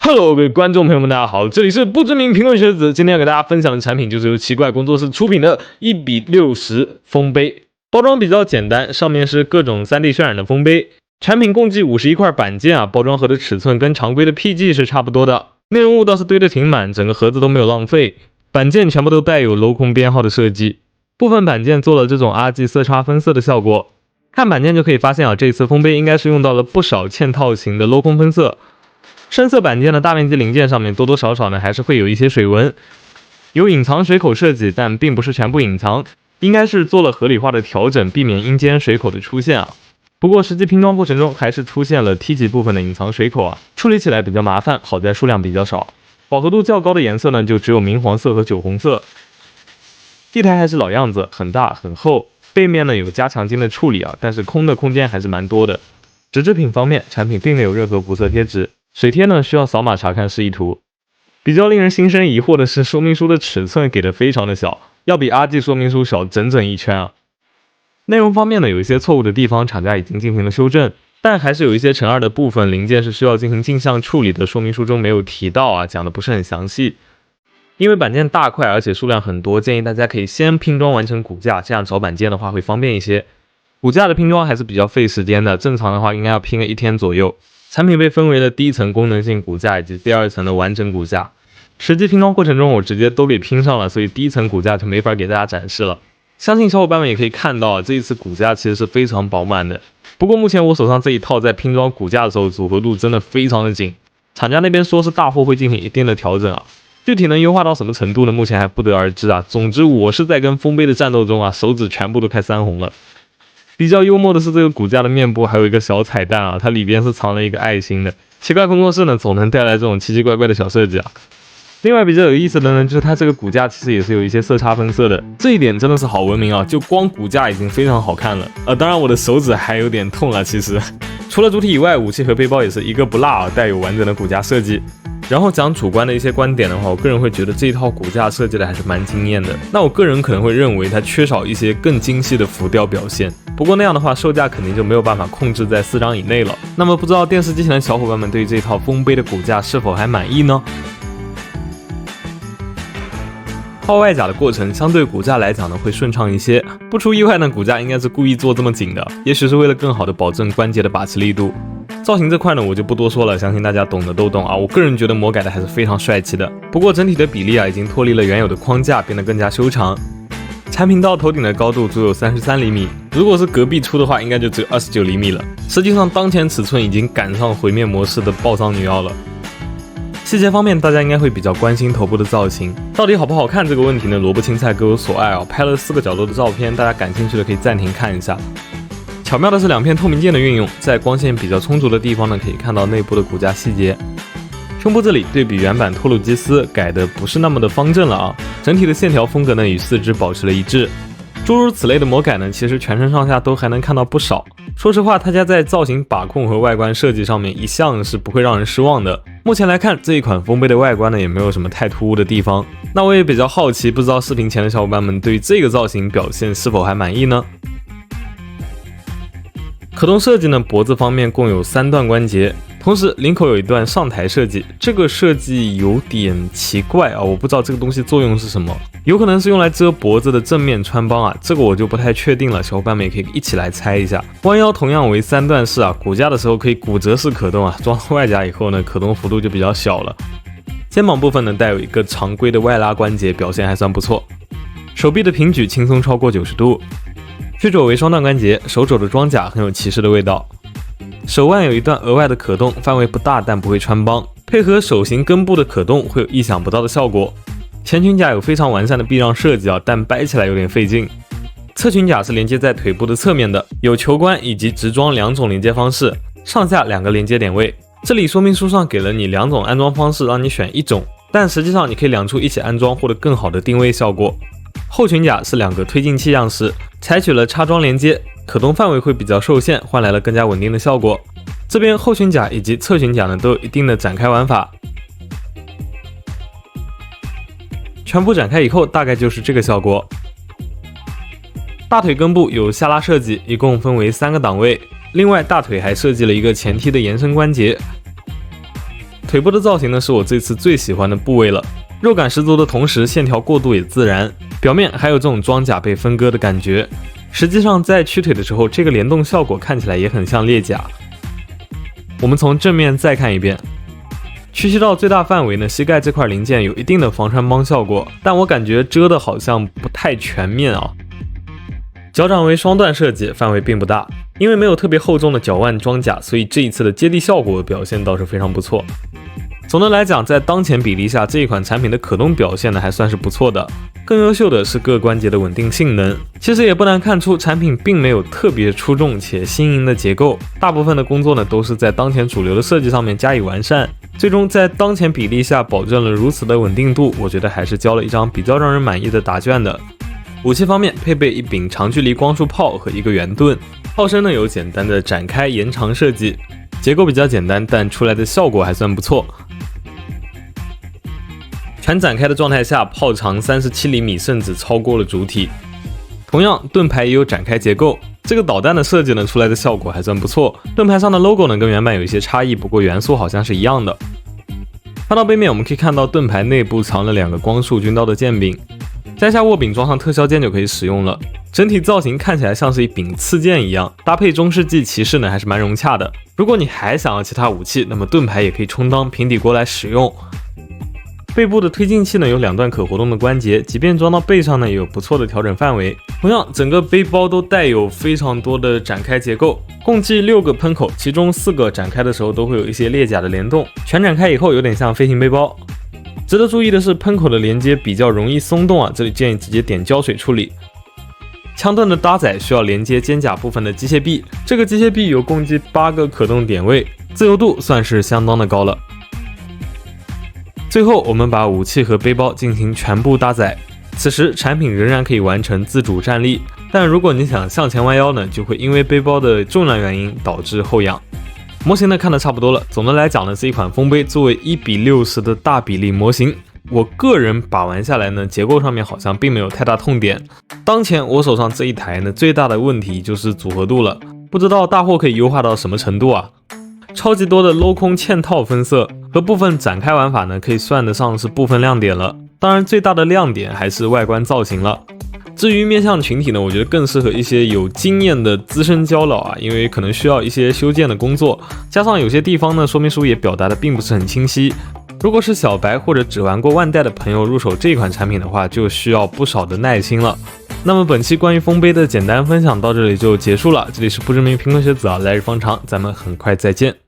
Hello，各位观众朋友们，大家好，这里是不知名评论学子。今天要给大家分享的产品就是由奇怪工作室出品的1:60丰碑，包装比较简单，上面是各种 3D 渲染的丰碑。产品共计51块板件啊，包装盒的尺寸跟常规的 PG 是差不多的，内容物倒是堆得挺满，整个盒子都没有浪费。板件全部都带有镂空编号的设计，部分板件做了这种 RG 色差分色的效果。看板件就可以发现啊，这次丰碑应该是用到了不少嵌套型的镂空分色。深色板件的大面积零件上面多多少少呢还是会有一些水纹，有隐藏水口设计，但并不是全部隐藏，应该是做了合理化的调整，避免阴间水口的出现啊。不过实际拼装过程中还是出现了 T 级部分的隐藏水口啊，处理起来比较麻烦，好在数量比较少。饱和度较高的颜色呢就只有明黄色和酒红色。地台还是老样子，很大很厚，背面呢有加强筋的处理啊，但是空的空间还是蛮多的。纸制品方面，产品并没有任何补色贴纸。水贴呢需要扫码查看示意图。比较令人心生疑惑的是，说明书的尺寸给的非常的小，要比 RG 说明书小整整一圈啊。内容方面呢，有一些错误的地方，厂家已经进行了修正，但还是有一些乘2的部分零件是需要进行镜像处理的，说明书中没有提到啊，讲的不是很详细。因为板件大块而且数量很多，建议大家可以先拼装完成骨架，这样找板件的话会方便一些。骨架的拼装还是比较费时间的，正常的话应该要拼个1天左右。产品被分为了第一层功能性骨架以及第2层的完整骨架。实际拼装过程中我直接都给拼上了，所以第一层骨架就没法给大家展示了。相信小伙伴们也可以看到，这一次骨架其实是非常饱满的。不过目前我手上这一套在拼装骨架的时候组合度真的非常的紧，厂家那边说是大货会进行一定的调整啊，具体能优化到什么程度呢？目前还不得而知啊。总之我是在跟丰碑的战斗中啊，手指全部都开3红了。比较幽默的是，这个骨架的面部还有一个小彩蛋啊，它里边是藏了一个爱心的。奇怪工作室呢，总能带来这种奇奇怪怪的小设计啊。另外比较有意思的呢，就是它这个骨架其实也是有一些色差分色的，这一点真的是好文明啊！就光骨架已经非常好看了。当然我的手指还有点痛了，其实。除了主体以外，武器和背包也是一个不落啊，带有完整的骨架设计。然后讲主观的一些观点的话，我个人会觉得这一套骨架设计的还是蛮惊艳的。那我个人可能会认为它缺少一些更精细的浮雕表现，不过那样的话售价肯定就没有办法控制在4张以内了。那么不知道电视机前的小伙伴们对于这套丰碑的骨架是否还满意呢？套外甲的过程相对骨架来讲呢会顺畅一些，不出意外呢骨架应该是故意做这么紧的，也许是为了更好的保证关节的把持力度。造型这块呢我就不多说了，相信大家懂的都懂啊。我个人觉得魔改的还是非常帅气的，不过整体的比例啊已经脱离了原有的框架，变得更加修长。产品到头顶的高度足有33厘米，如果是隔壁出的话应该就只有29厘米了。实际上当前尺寸已经赶上毁灭模式的暴躁女妖了。细节方面大家应该会比较关心头部的造型，到底好不好看这个问题呢，萝卜青菜各有所爱啊。拍了4个角度的照片，大家感兴趣的可以暂停看一下。巧妙的是2片透明件的运用，在光线比较充足的地方呢，可以看到内部的骨架细节。胸部这里对比原版托鲁基斯改的不是那么的方正了啊，整体的线条风格呢与4肢保持了一致。诸如此类的魔改呢，其实全身上下都还能看到不少。说实话，他家在造型把控和外观设计上面一向是不会让人失望的。目前来看，这一款丰碑的外观呢也没有什么太突兀的地方。那我也比较好奇，不知道视频前的小伙伴们对于这个造型表现是否还满意呢？可动设计呢，脖子方面共有3段关节，同时领口有一段上抬设计，这个设计有点奇怪啊，我不知道这个东西作用是什么，有可能是用来遮脖子的正面穿帮啊，这个我就不太确定了，小伙伴们也可以一起来猜一下。弯腰同样为3段式啊，骨架的时候可以骨折式可动啊，装上外甲以后呢，可动幅度就比较小了。肩膀部分呢带有一个常规的外拉关节，表现还算不错。手臂的平举轻松超过90度。屈肘为双段关节，手肘的装甲很有骑士的味道。手腕有一段额外的可动，范围不大但不会穿帮，配合手型根部的可动会有意想不到的效果。前裙甲有非常完善的避让设计啊，但掰起来有点费劲。侧裙甲是连接在腿部的侧面的，有球关以及直装2种连接方式，上下2个连接点位。这里说明书上给了你2种安装方式，让你选一种，但实际上你可以2处一起安装，获得更好的定位效果。后裙甲是2个推进器样式，采取了插装连接，可动范围会比较受限，换来了更加稳定的效果。这边后裙甲以及侧裙甲呢都有一定的展开玩法，全部展开以后大概就是这个效果。大腿根部有下拉设计，一共分为3个档位，另外大腿还设计了一个前踢的延伸关节。腿部的造型呢是我这次最喜欢的部位了，肉感十足的同时，线条过渡也自然，表面还有这种装甲被分割的感觉。实际上在屈腿的时候，这个联动效果看起来也很像裂甲。我们从正面再看一遍，屈膝到最大范围呢，膝盖这块零件有一定的防穿帮效果，但我感觉遮的好像不太全面啊。脚掌为双段设计，范围并不大，因为没有特别厚重的脚腕装甲，所以这一次的接地效果表现倒是非常不错。总的来讲，在当前比例下，这一款产品的可动表现呢还算是不错的。更优秀的是各关节的稳定性能。其实也不难看出，产品并没有特别出众且新颖的结构，大部分的工作呢都是在当前主流的设计上面加以完善，最终在当前比例下保证了如此的稳定度，我觉得还是交了一张比较让人满意的答卷的。武器方面，配备一柄长距离光束炮和一个圆盾，炮身呢有简单的展开延长设计，结构比较简单，但出来的效果还算不错。全展开的状态下，炮长37厘米，甚至超过了主体。同样，盾牌也有展开结构，这个导弹的设计呢出来的效果还算不错。盾牌上的 logo 呢跟原版有一些差异，不过元素好像是一样的。翻到背面，我们可以看到盾牌内部藏了2个光束军刀的剑柄，摘下握柄装上特效键就可以使用了。整体造型看起来像是一柄刺剑一样，搭配中世纪骑士呢还是蛮融洽的。如果你还想要其他武器，那么盾牌也可以充当平底锅来使用。背部的推进器呢有2段可活动的关节，即便装到背上呢也有不错的调整范围。同样，整个背包都带有非常多的展开结构，共计6个喷口，其中4个展开的时候都会有一些裂甲的联动，全展开以后有点像飞行背包。值得注意的是，喷口的连接比较容易松动啊，这里建议直接点胶水处理。枪盾的搭载需要连接肩甲部分的机械臂，这个机械臂有共计8个可动点位，自由度算是相当的高了。最后，我们把武器和背包进行全部搭载，此时产品仍然可以完成自主站立，但如果你想向前弯腰呢，就会因为背包的重量原因导致后仰。模型呢看得差不多了，总的来讲呢是一款风杯作为1:60的大比例模型，我个人把玩下来呢，结构上面好像并没有太大痛点。当前我手上这一台呢，最大的问题就是组合度了，不知道大货可以优化到什么程度啊？超级多的镂空嵌套分色和部分展开玩法呢，可以算得上是部分亮点了。当然，最大的亮点还是外观造型了。至于面向群体呢，我觉得更适合一些有经验的资深胶老啊，因为可能需要一些修建的工作，加上有些地方呢，说明书也表达的并不是很清晰。如果是小白或者只玩过万代的朋友入手这款产品的话，就需要不少的耐心了。那么本期关于风杯的简单分享到这里就结束了，这里是不知名评论学子啊，来日方长，咱们很快再见。